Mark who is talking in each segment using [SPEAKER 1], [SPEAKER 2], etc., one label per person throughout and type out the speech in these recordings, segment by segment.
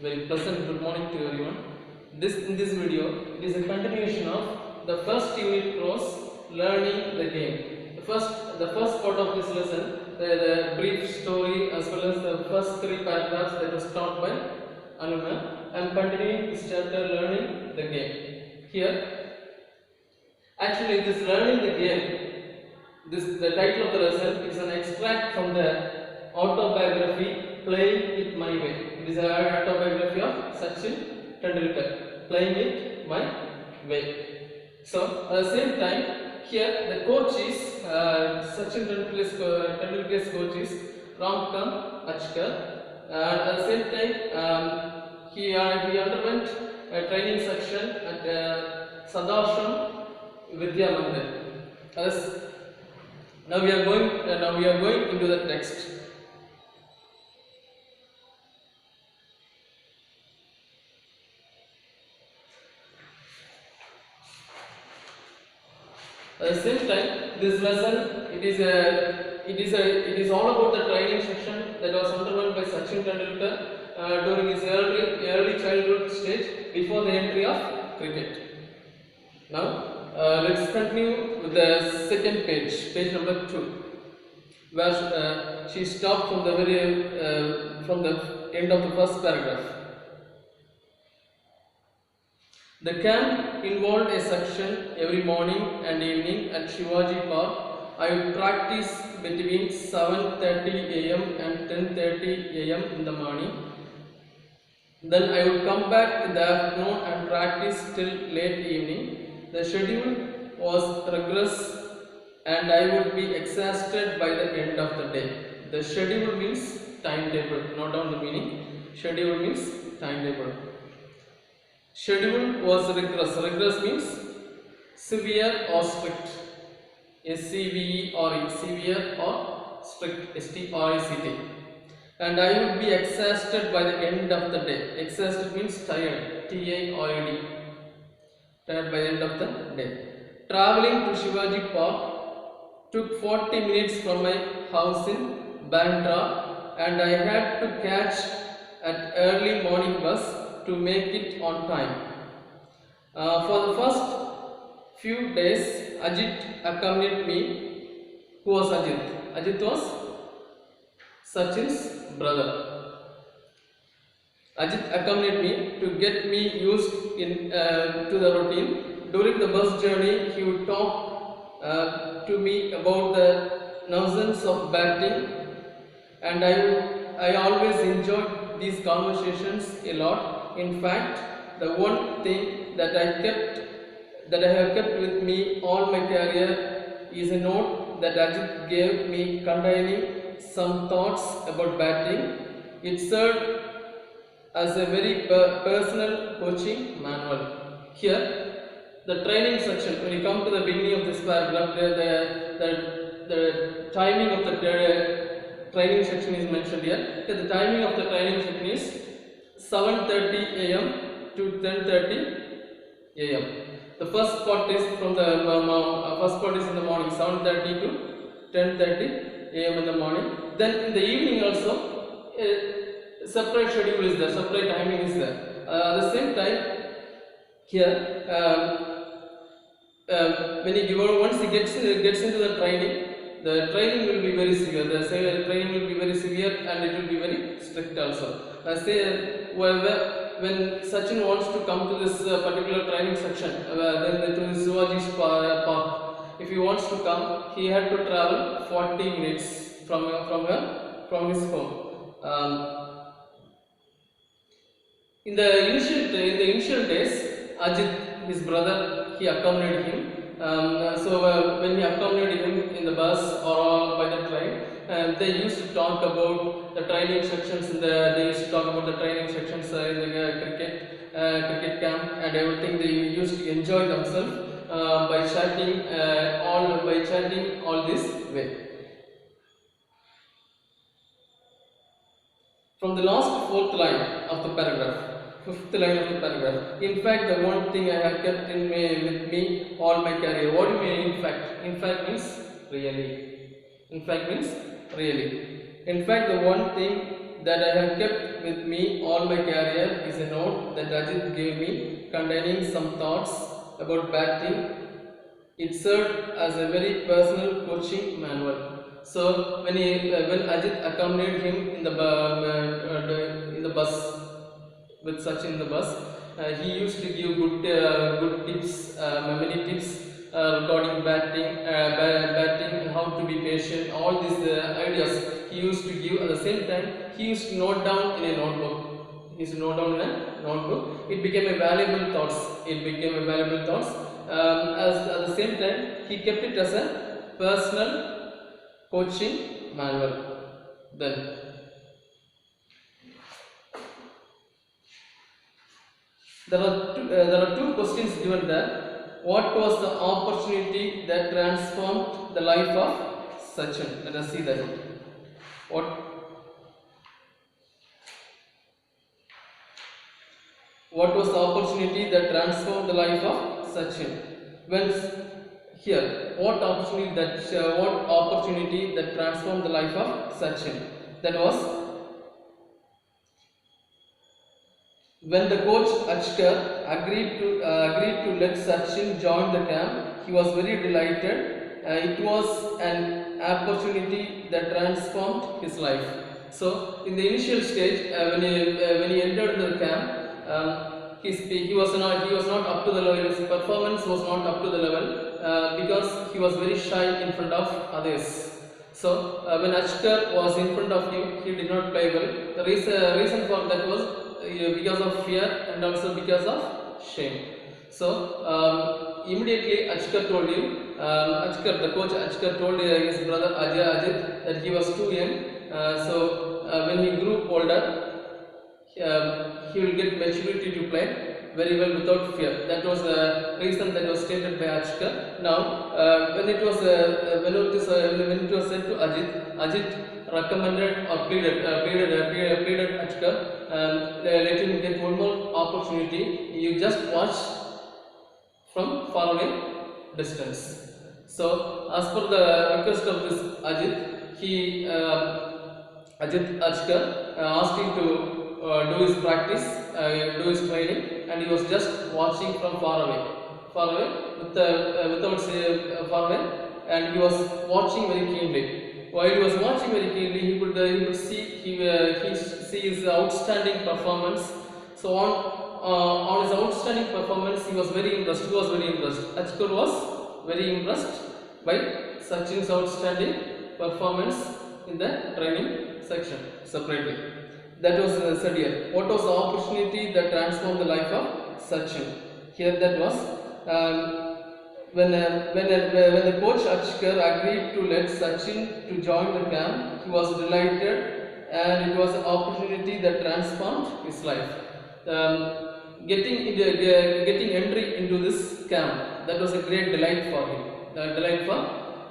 [SPEAKER 1] Very pleasant good morning to everyone. In this video, it is a continuation of the first unit Prose, learning the game. The first part of this lesson, the brief story as well as the first three paragraphs that was taught by Anuma. I am continuing this chapter, learning the game. Here, actually, this learning the game. The title of the lesson is an extract from the autobiography Playing It My Way. It is an autobiography of Sachin Tendulkar, Playing It My Way. So, at the same time, here the coach is Sachin Tendulkar's coach is Ramkam Achkar, and at the same time, he underwent a training section at Sadashram Vidya Mandir. Now we are going into the text. At the same time, this lesson it is all about the training section that was underwent by Sachin Tendulkar during his early childhood stage before the entry of cricket. Now, let's continue with the second page number 2, where she stopped from the end of the first paragraph. The camp involved a section every morning and evening at Shivaji Park. I would practice between 7:30 a.m. and 10:30 a.m. in the morning. Then I would come back in the afternoon and practice till late evening. The schedule was rigorous and I would be exhausted by the end of the day. The schedule means timetable, note down the meaning. Schedule means timetable. Schedule was rigorous. Rigorous means severe or strict. S-C-V-E-R-E, severe or strict, S-T-R-I-C-T. And I would be exhausted by the end of the day. Exhausted means tired, T-A-R-E-D. Tired by the end of the day. Traveling to Shivaji Park took 40 minutes from my house in Bandra, and I had to catch an early morning bus to make it on time. For the first few days, Ajit accompanied me. Who was Ajit? Ajit was Sachin's brother. Ajit accompanied me to get me used to the routine. During the bus journey, he would talk to me about the nuisance of batting, and I always enjoyed these conversations a lot. In fact, the one thing that I have kept with me all my career is a note that Ajit gave me containing some thoughts about batting. It served as a very personal coaching manual. Here, the training section, when you come to the beginning of this paragraph, the timing of the training section is mentioned here. The timing of the training section is 7:30 a.m. to 10:30 a.m. The first part is in the morning, 7:30 to 10:30 a.m. in the morning. Then in the evening also, separate schedule is there, separate timing is there. At the same time, here, once he gets into the training will be very severe. The training will be very severe and it will be very strict also. When Sachin wants to come to this particular training section, then to Shivaji's park, if he wants to come, he had to travel 40 minutes from his home. In the initial days, Ajit, his brother, he accompanied him. When he accompanied him in the bus or by the train, they used to talk about the training sections. They used to talk about the training sections in the cricket camp and everything. They used to enjoy themselves by chatting all this way. From the last fifth line of the paragraph. In fact, the one thing I have kept with me all my career. What do you mean in fact? In fact means really. In fact, the one thing that I have kept with me all my career is a note that Ajit gave me containing some thoughts about batting. It served as a very personal coaching manual. So when Ajit accompanied him in the bus with Sachin in the bus, he used to give good tips, many tips regarding batting and how to be patient. All these ideas he used to give. At the same time, he used to note down in a notebook. He used to note down in a notebook. It became a valuable thoughts. At the same time, he kept it as a personal coaching manual. Then there are two questions given there. What was the opportunity that transformed the life of Sachin? Let us see that. What was the opportunity that transformed the life of Sachin? What opportunity that transformed the life of Sachin? That was when the coach Achkar agreed to let Sachin join the camp. He was very delighted. It was an opportunity that transformed his life. So, in the initial stage, when he entered the camp, he was not up to the level. His performance was not up to the level because he was very shy in front of others. So, when Achkar was in front of him, he did not play well. The reason for that was because of fear and also because of shame. So immediately Achkar told him, the coach Achkar told his brother Ajit that he was too young. When he grew older, he will get maturity to play very well without fear. That was the reason that was stated by Achkar. Now, when it was said to Ajit recommended or pleaded Achkar, let him get one more opportunity. You just watch from far away distance. So, as per the request of this Ajit Achkar asked him to do his practice, do his training, and he was just watching from far away, and he was watching very keenly. While he was watching very keenly, he could see his outstanding performance. So on his outstanding performance, he was very impressed. Achkar was very impressed by Sachin's outstanding performance in the training section separately. That was said here. What was the opportunity that transformed the life of Sachin? Here that was when the coach Achkar agreed to let Sachin to join the camp. He was delighted, and it was an opportunity that transformed his life. Getting entry into this camp, that was a great delight for him. Delight for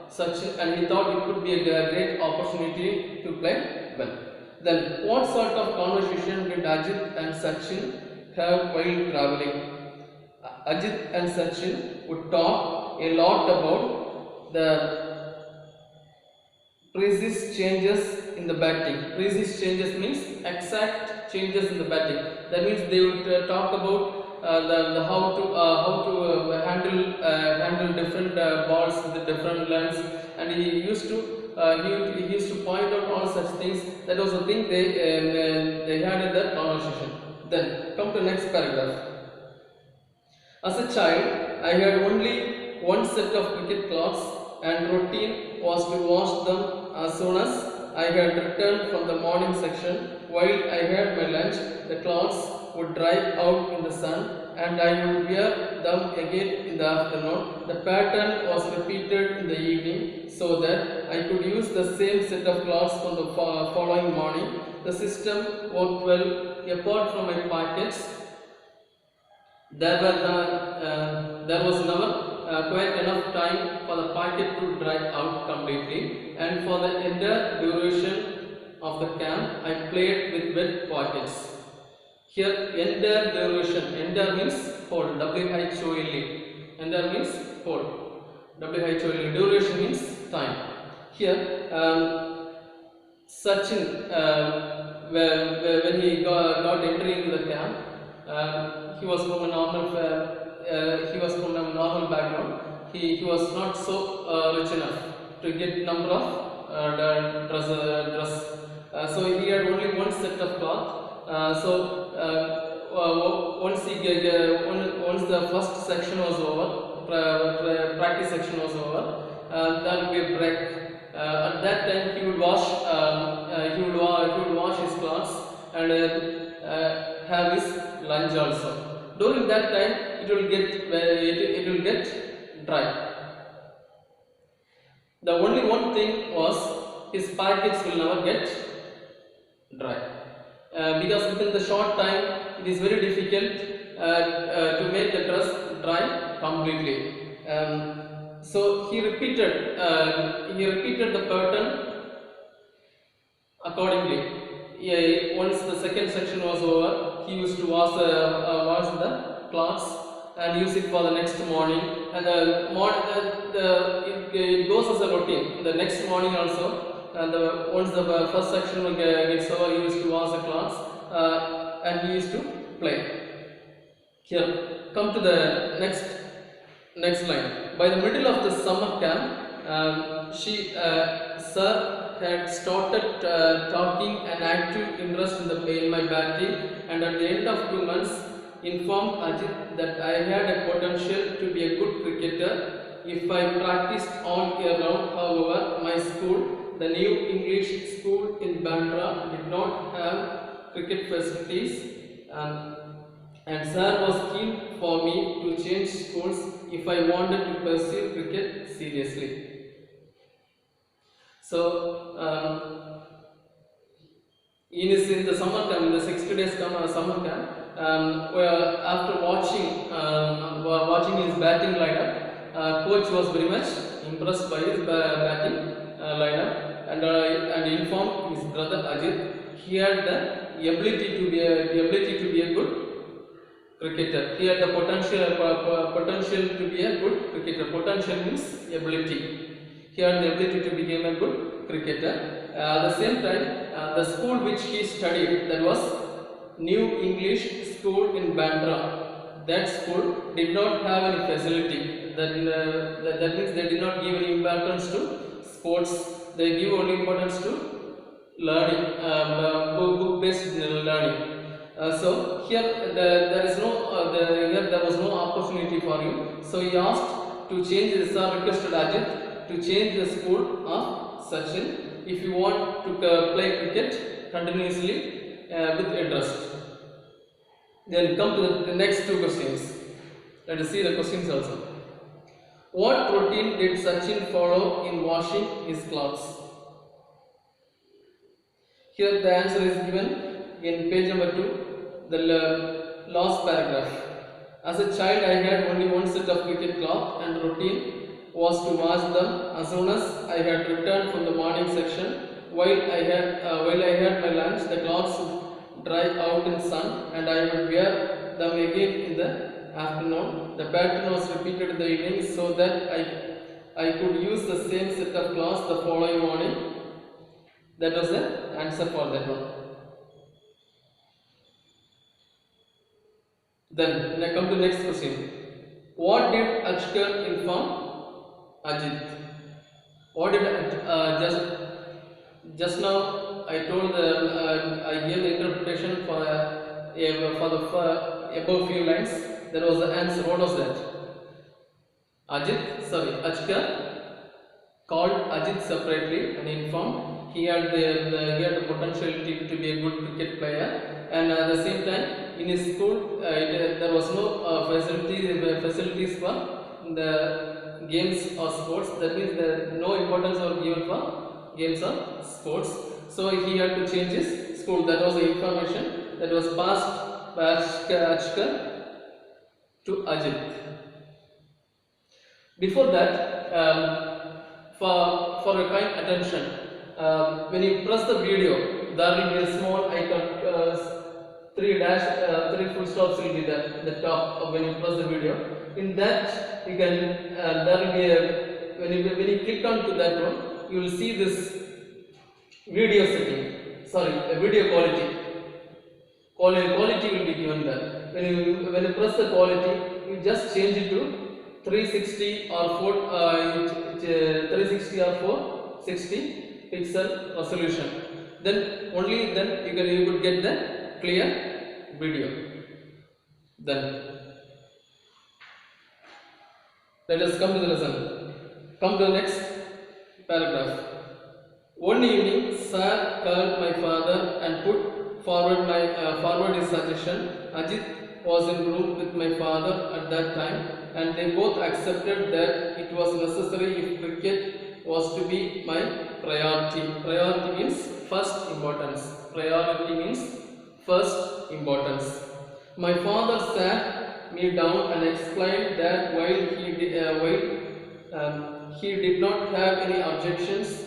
[SPEAKER 1] Sachin, and he thought it could be a great opportunity to play well. Then, what sort of conversation did Ajit and Sachin have while traveling? Ajit and Sachin would talk a lot about the precise changes in the batting. Precise changes means exact changes in the batting. That means they would talk about how to handle different balls with the different lengths, and he used to point out all such things. That was the thing they had in their conversation. Then come to next paragraph. As a child, I had only one set of cricket cloths, and routine was to wash them as soon as I had returned from the morning section. While I had my lunch, the cloths would dry out in the sun, and I would wear them again in the afternoon. The pattern was repeated in the evening, so that I could use the same set of cloths from the following morning. The system worked well. Apart from my pockets, there was never quite enough time for the packet to dry out completely, and for the entire duration of the camp, I played with wet pockets. Here, entire duration, entire means whole, W-H-O-L-E. Entire means whole, W-H-O-L-E. Duration means time. Here, Sachin, when he got entry into the camp, he was from a normal background. He was not so rich enough to get number of dress. So he had only one set of cloth. Once the first section was over, practice section was over, there would be a break. At that time, he would wash his clothes and have his lunch also. During that time, it will get dry. The only one thing was his packets will never get dry, because within the short time it is very difficult to make the dress dry completely. So he repeated the pattern accordingly. Once the second section was over, he used to wash the cloths and use it for the next morning. And it goes as a routine. The next morning also, once the first section gets over, he used to wash the cloths and he used to play. Here, come to the next line. By the middle of the summer camp, Sir had started talking an active interest in my batting, and at the end of 2 months informed Ajit that I had a potential to be a good cricketer if I practiced all year round. However, my school, the new English school in Bandra, did not have cricket facilities, and Sir was keen for me to change schools if I wanted to pursue cricket seriously. So, in the summer camp, in the 60 days summer camp, after watching his batting lineup, coach was very much impressed by his batting lineup, and informed his brother Ajit he had the ability to be a good cricketer. He had the potential to be a good cricketer. Potential means ability. He had the ability to become a good cricketer. At the same time, the school which he studied, that was New English School in Bandra. That school did not have any facility. That means they did not give any importance to sports. They give only importance to learning, book-based learning. So here there was no opportunity for him. So he asked to change this. Requested Ajit to change the school of Sachin if you want to play cricket continuously with interest. Then come to the next two questions. Let us see the questions also. What routine did Sachin follow in washing his clothes? Here the answer is given in page number 2, the last paragraph. As a child, I had only one set of cricket cloth, and routine was to wash them as soon as I had returned from the morning section. While I had my lunch, the cloths would dry out in sun, and I would wear them again in the afternoon. The pattern was repeated in the evening so that I could use the same set of cloths the following morning. That was the answer for that one. Then I come to the next question. What did Ajkar inform Ajit? What did just now I told I gave the interpretation for the above few lines. There was the answer. What was that? Ajkar called Ajit separately and informed he had the potential to be a good cricket player, and at the same time in his school there was no facilities for the games or sports. That means no importance was given for games or sports. So he had to change his school. That was the information that was passed by Ajkar to Ajit. Before that, for your kind attention, when you press the video, there will be a small icon, three full stops will be there at the top of when you press the video. In that, you can there will be when you click onto that one, you will see this video setting, sorry, video quality. Quality will be given there. When you press the quality, you just change it to 360 or 360 or 460 pixel resolution. Then only then you could get the clear video. Then let us come to the lesson. Come to the next paragraph. One evening, Sir called my father and put forward his suggestion. Ajit was in room with my father at that time, and they both accepted that it was necessary if cricket was to be my priority. Priority means first importance. Priority means first importance. My father sat me down and explained that while he did not have any objections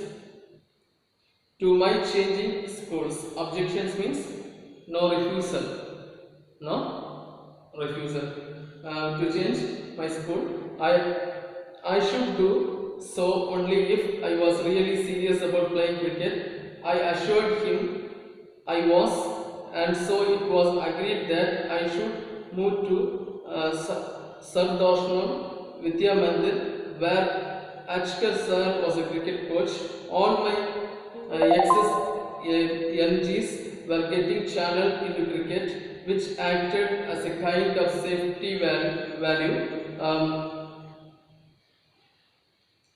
[SPEAKER 1] to my changing schools. Objections means no refusal. No refusal. To change my school. I should do so only if I was really serious about playing cricket. I assured him I was, and so it was agreed that I should move to Sardoshno Vidya Mandir, where Achkar sir was a cricket coach. All my ex-NGs were getting channeled into cricket, which acted as a kind of safety value.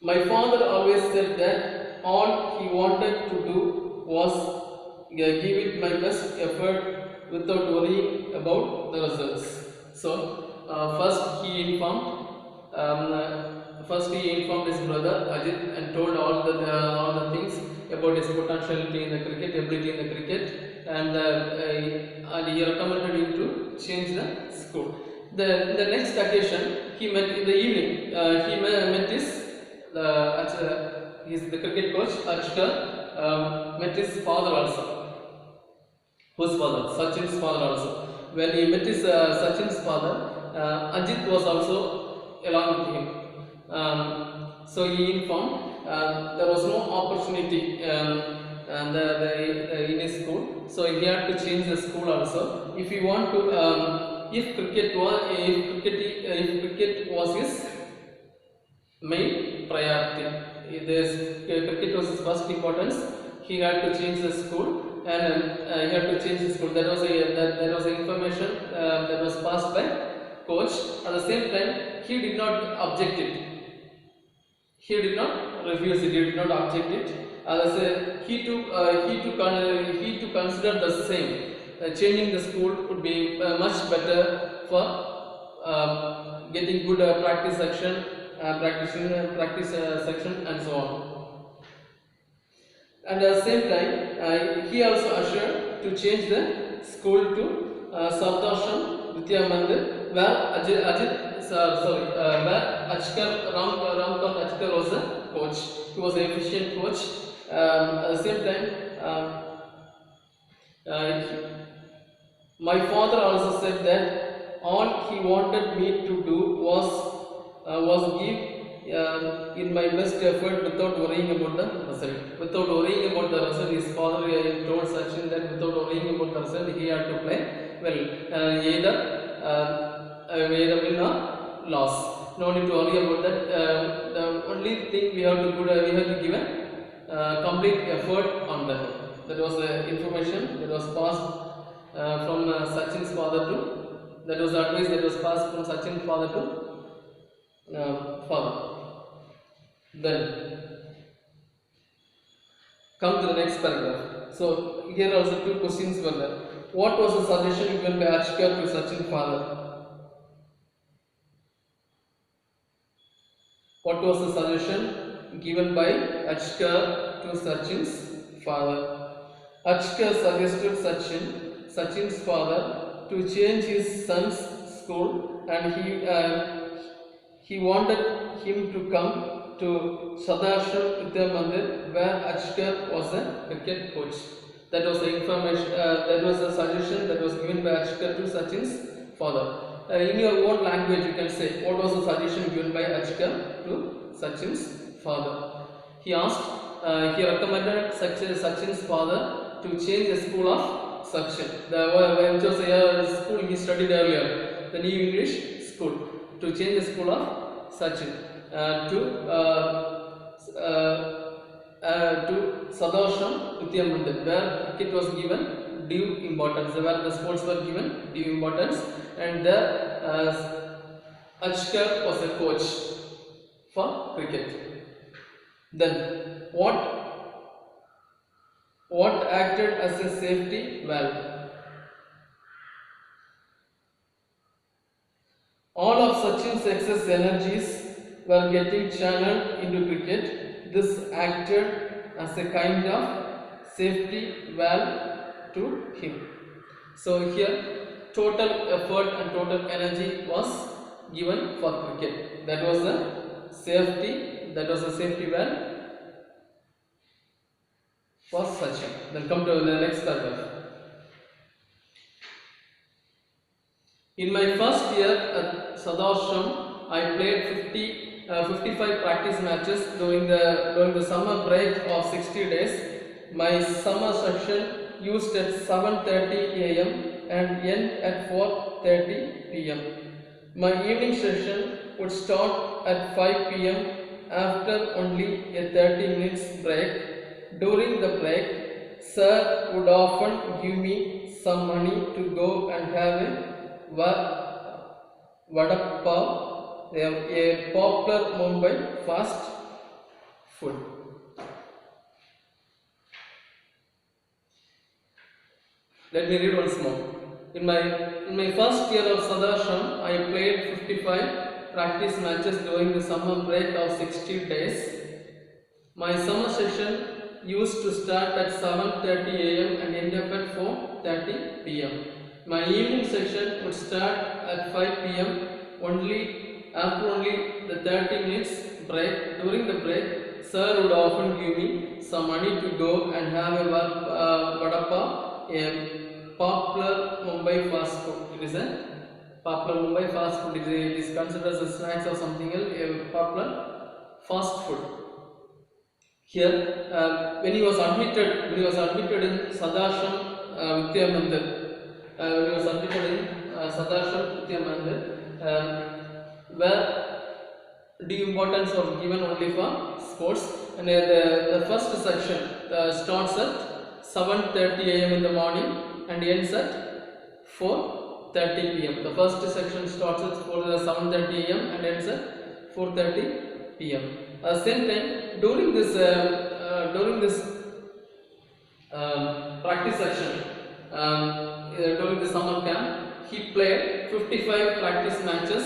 [SPEAKER 1] My father always said that all he wanted to do was give it my best effort without worrying about the results. So first he informed his brother Ajit and told all the things about his potentiality in the cricket, ability in the cricket, and he recommended him to change the school. The next occasion, he met in the evening. He met the cricket coach Achkar met his father also. Whose father? Sachin's father also. When he met his Sachin's father, Ajit was also along with him. So he informed there was no opportunity in his school, so he had to change the school also. If he want to, if cricket was his main priority, cricket was his first importance. He had to change the school, and he had to change the school. That was information that was passed by coach. At the same time, he did not object it. He did not refuse it. He did not object it. He to consider the same. Changing the school would be much better for getting good practice section, practice section, and so on. And at the same time, he also assured to change the school to Sardosham Vidya Mandir, where where Ramkant Achkar was a coach. He was an efficient coach. At the same time, my father also said that all he wanted me to do was give in my best effort without worrying about the result. Without worrying about the result, his father told Sachin that without worrying about the result, he had to play well, either win or loss. No need to worry about that. The only thing we have to give a complete effort on that. That was the information that was passed from Sachin's father to. That was the advice that was passed from Sachin's father to father. Then come to the next paragraph. So here also two questions were there. What was the suggestion given by Achkar to Sachin's father? What was the suggestion given by Achkar to Sachin's father? Achkar suggested Sachin's father to change his son's school, and he wanted him to come to Sadasham Vidya Mandir, where Achkar was a cricket coach. That was the information. That was the suggestion that was given by Achkar to Sachin's father. In your own language, you can say what was the suggestion given by Achkar to Sachin's father. He asked, he recommended Sachin's father to change the school of Sachin. Which was a school he studied earlier, the New English School, to change the school of Sachin to Sadasham Vidya Mandir, where cricket was given due importance, where the sports were given due importance, and the Achkar was a coach for cricket. Then what acted as a safety valve? All of Sachin's excess energies were getting channeled into cricket. This acted as a kind of safety valve to him. So here total effort and total energy was given for cricket. That was a safety valve for Sachin. Then come to the next paragraph. In my first year at Sadashram, I played 55 practice matches during the summer break of 60 days. My summer session used at 7:30 a.m. and end at 4:30 p.m. My evening session would start at 5 p.m. after only a 30 minutes break. During the break, Sir would often give me some money to go and have a vada pav, a popular Mumbai fast food. Let me read once more. In my first year of Sadashram, I played 55 practice matches during the summer break of 60 days. My summer session used to start at 7:30 a.m. and end up at 4:30 p.m. My evening session would start at 5 p.m. after only the 30 minutes break. During the break, Sir would often give me some money to go and have a vada pav, a popular Mumbai fast food. It is a popular Mumbai fast food. It is considered as a snacks or something else, a popular fast food. Here, when he was admitted in Sadashram Vidya Mandir, when he was admitted in Sadashram Vidya Mandir, where due importance was given only for sports, and the first section starts at 7:30 a.m. in the morning and ends at 4:30 p.m. The first section starts at 7:30 a.m. and ends at 4:30 p.m. At the same time, during this practice section, during the summer camp, he played 55 practice matches.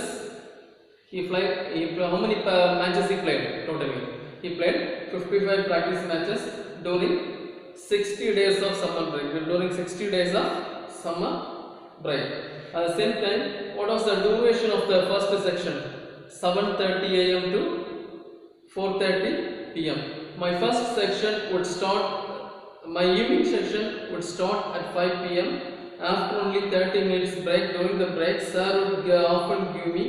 [SPEAKER 1] How many matches he played totally? He played 55 practice matches during 60 days of summer break. During 60 days of summer break. At the same time, what was the duration of the first section? 7:30 a.m. to 4:30 p.m. My first section would start. My evening session would start at 5 p.m. After only 30 minutes break. During the break, Sir would often give me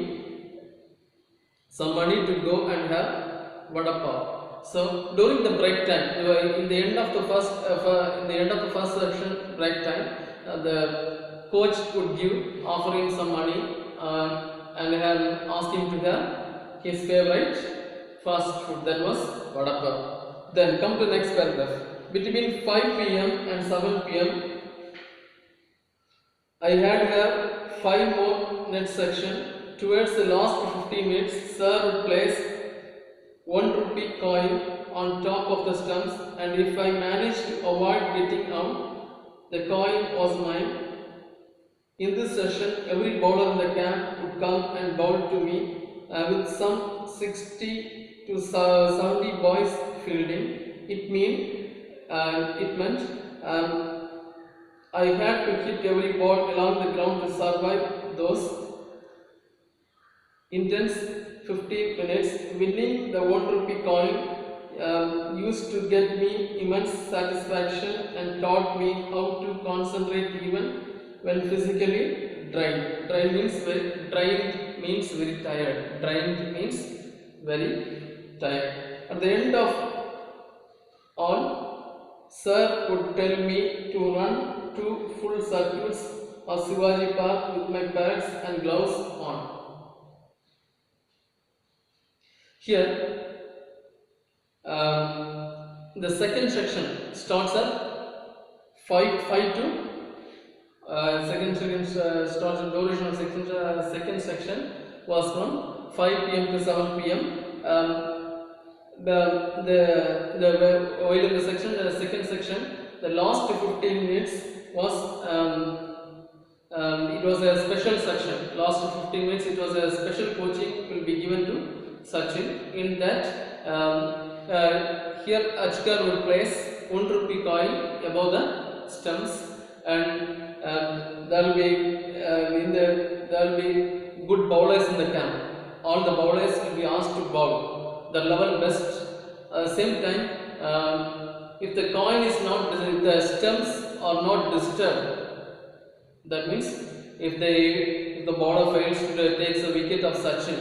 [SPEAKER 1] some money to go and have vada pav. So during the break time, in the end of the first section break time, the coach would offer him some money and ask him to have his favorite fast food, that was vada pav. Then come to the next paragraph. Between 5 p.m. and 7 p.m. I had 5 more net section. Towards the last 15 minutes, Sir would place 1 rupee coin on top of the stumps, and if I managed to avoid getting out, the coin was mine. In this session, every bowler in the camp would come and bowl to me with some 60 to 70 boys fielding. It meant I had to hit every ball along the ground to survive those intense 15 minutes. Winning the 1 rupee coin used to get me immense satisfaction and taught me how to concentrate even when physically drained. Drained means very tired. Drained means very tired. At the end of on. Sir would tell me to run 2 full circuits of Shivaji Park with my pads and gloves on. Here, the second section starts at 5 to starts the duration of second section was from 5 p.m. to 7 p.m. While in the second section, the last 15 minutes was it was a special section. Last 15 minutes, it was a special coaching will be given to Sachin. In that, here Achkar will place 1 rupee coin above the stumps, and there will be good bowlers in the camp. All the bowlers will be asked to bowl the level best. Same time, if the coin is not, if the stumps are not disturbed, that means if the bowler fails to take the wicket of Sachin,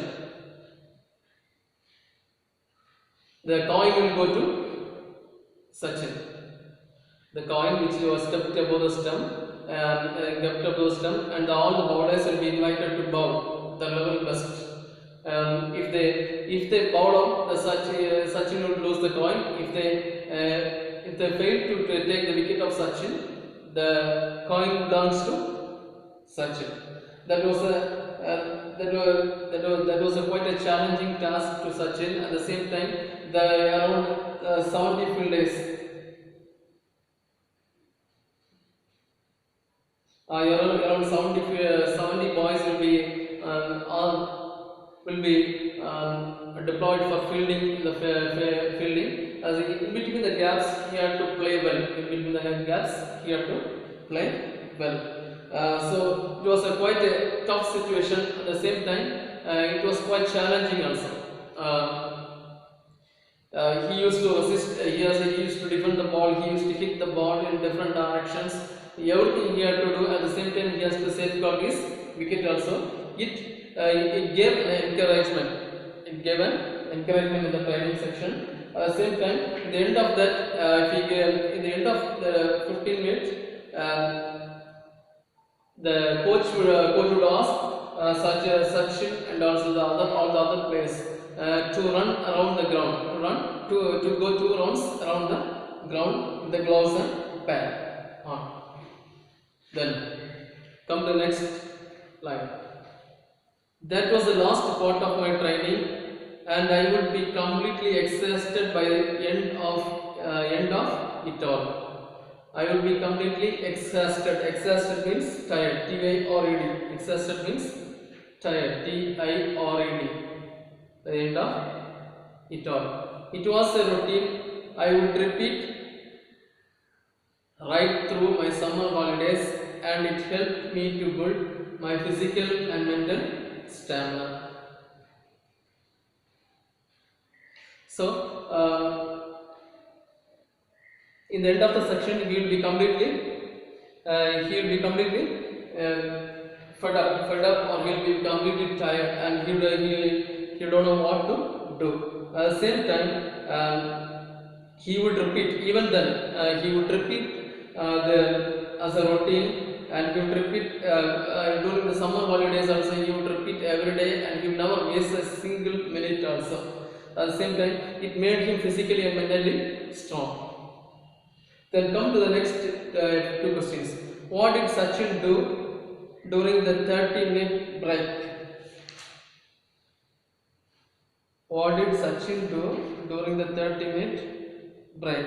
[SPEAKER 1] the coin will go to Sachin. The coin which was kept above the stump, and all the bowlers will be invited to bowl the level best. If they bowl out, Sachin will lose the coin. If they fail to take the wicket of Sachin, the coin belongs to Sachin. That was quite a challenging task to Sachin. At the same time, around 70 fielders, around 70 boys will be deployed for fielding. As in between the gaps, he had to play well. In between the gaps, he had to play well. So it was quite a tough situation. At the same time, it was quite challenging also. He used to assist. He used to defend the ball. He used to hit the ball in different directions. Everything he had to do. At the same time, he has to safeguard his wicket also. It gave an encouragement. It gave an encouragement in the training section. At the same time, at the end of that, in the end of the 15 minutes, the coach would ask Sachin and also all the other players to run around the ground, to go 2 rounds around the ground with the gloves and pad on. Then come the next line. That was the last part of my training, and I would be completely exhausted by the end of it all. I will be completely exhausted. Exhausted means tired. T-I-R-E-D. Exhausted means tired. T-I-R-E-D. The end of it all. It was a routine I would repeat right through my summer holidays, and it helped me to build my physical and mental stamina. So, in the end of the section, he will be completely fed up, or he will be completely tired, and he don't know what to do. At the same time, he would repeat. Even then, he would repeat as a routine, and he would repeat during the summer holidays also. He would repeat every day, and he would never waste a single minute also. At the same time, it made him physically and mentally strong. Then come to the next 2 questions. What did Sachin do during the 30-minute break? What did Sachin do during the 30-minute break?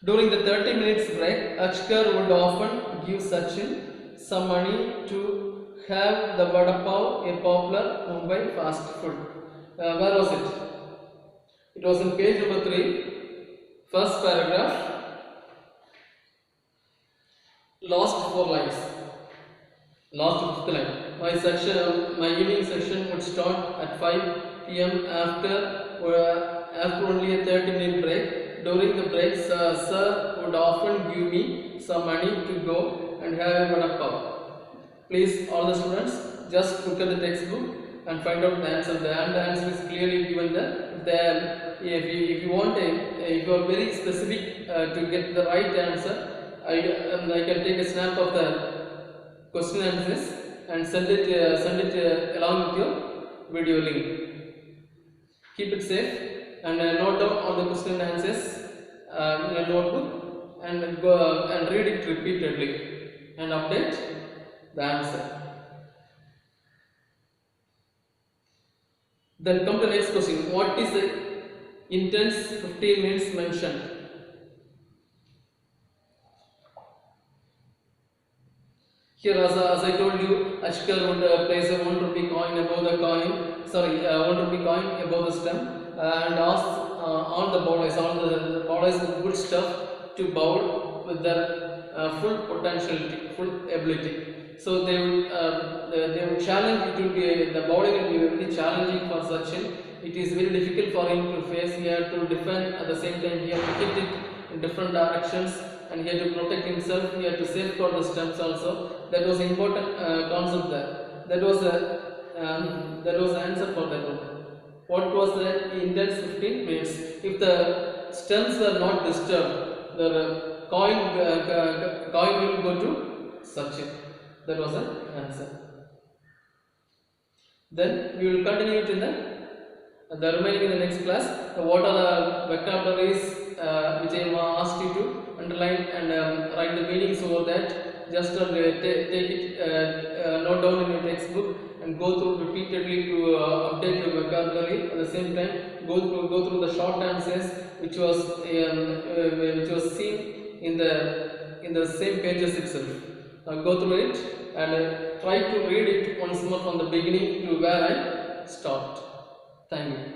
[SPEAKER 1] During the 30 minutes break, Achkar would often give Sachin some money to have the vada pav, a popular Mumbai fast food. Where was it? It was in page number 3, first paragraph, last 4 lines, last 5th line. My evening session would start at 5 p.m. p.m. after only a 30-minute break. During the breaks, sir would often give me some money to go and have a vada pav. Please, all the students, just look at the textbook and find out the answer. The answer is clearly given there. If you want if you are very specific to get the right answer, I can take a snap of the question answers and send it along with your video link. Keep it safe and note down all the question and answers in a notebook and go and read it repeatedly and update the answer. Then come to the next question. What is the intense 15 minutes mentioned? Here, as I told you, Ashkar would place a 1 rupee coin above the coin, 1 rupee coin above the stem, and ask all the bowlers with good stuff to bowl with their full potentiality, full ability. So they would challenge. It will be the bowling will be very challenging for Sachin. It is very difficult for him to face. He had to defend at the same time. He had to hit it in different directions, and he had to protect himself. He had to safeguard the stumps also. That was an important concept there. That was the answer for that one. What was the intense 15 minutes? If the stems were not disturbed, the coin will go to Sachin. That was the answer. Then we will continue it in the remaining in the next class. What are the vocabularies which I asked you to underline and write the meanings over that. Just take it, note down in your textbook and go through repeatedly to update your vocabulary. At the same time, go through the short answers which was seen in the same pages itself. Go through it and try to read it once more from the beginning to where I stopped. Thank you.